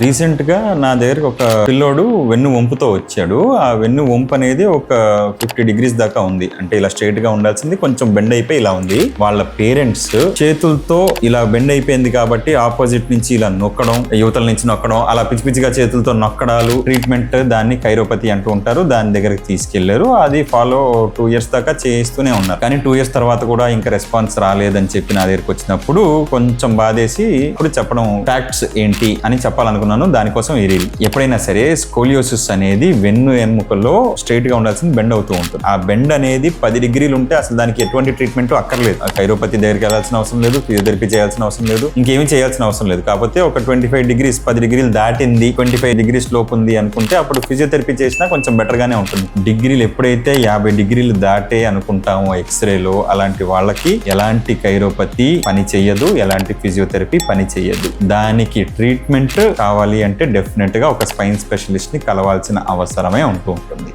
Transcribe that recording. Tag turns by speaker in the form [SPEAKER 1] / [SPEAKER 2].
[SPEAKER 1] Recent గా నా దగ్గరకు ఒక పిల్లోడు వెన్ను వంపుతో వచ్చాడు. ఆ వెన్ను వంపు అనేది ఒక 50 degrees దాకా ఉంది. అంటే ఇలా స్ట్రైట్ గా ఉండాల్సింది కొంచెం బెండ్ అయిపోయి ఇలా ఉంది. వాళ్ళ పేరెంట్స్ చేతులతో ఇలా బెండ్ అయిపోయింది కాబట్టి ఆపోజిట్ నుంచి ఇలా నొక్కడం, యువతల నుంచి నొక్కడం, అలా పిచ్చి పిచ్చిగా చేతులతో నొక్కడాలు, ట్రీట్మెంట్, దాన్ని కైరోపతి అంటూ ఉంటారు. దాని దగ్గరికి తీసుకెళ్లారు. అది ఫాలో 2 years దాకా చేస్తూనే ఉన్నారు. కానీ 2 years తర్వాత కూడా ఇంకా రెస్పాన్స్ రాలేదని చెప్పి నా దగ్గరికి వచ్చినప్పుడు కొంచెం బాధేసి ఇప్పుడు చెప్పడం ఫ్యాక్ట్స్ ఏంటి అని చెప్పాలనుకున్నాను. దానికోసం ఈ రీల్. ఎప్పుడైనా సరే స్కోలియోసిస్ అనేది వెన్ను ఎముకల్లో స్ట్రైట్ గా ఉండాల్సింది బెండ్ అవుతూ ఉంటుంది. ఆ బెండ్ అనేది 10 degrees ఉంటే అసలు దానికి ఎటువంటి ట్రీట్మెంట్ అక్కర్లేదు. కైరోపతి దగ్గరికి వెళ్ళాల్సిన అవసరం లేదు, ఫిజియోథెరపీ చేయాల్సిన అవసరం లేదు, ఇంకేమీ చేయాల్సిన అవసరం లేదు. కాకపోతే ఒక 25 degrees 10 degrees దాటింది, 25 degrees లోపు ఉంది అనుకుంటే అప్పుడు ఫిజియోథెరపీ చేసినా కొంచెం బెటర్ గానే ఉంటుంది. డిగ్రీలు ఎప్పుడైతే 50 degrees దాటే అనుకుంటామో ఎక్స్రేలో, అలాంటి వాళ్ళకి ఎలాంటి కైరోపతి పని చెయ్యదు, ఎలాంటి ఫిజియోథెరపీ పని చెయ్యదు. దానికి ట్రీట్మెంట్ కావాలి అంటే డెఫినెట్ గా ఒక స్పైన్ స్పెషలిస్ట్ ని కలవాల్సిన అవసరమే ఉంటూ ఉంటుంది.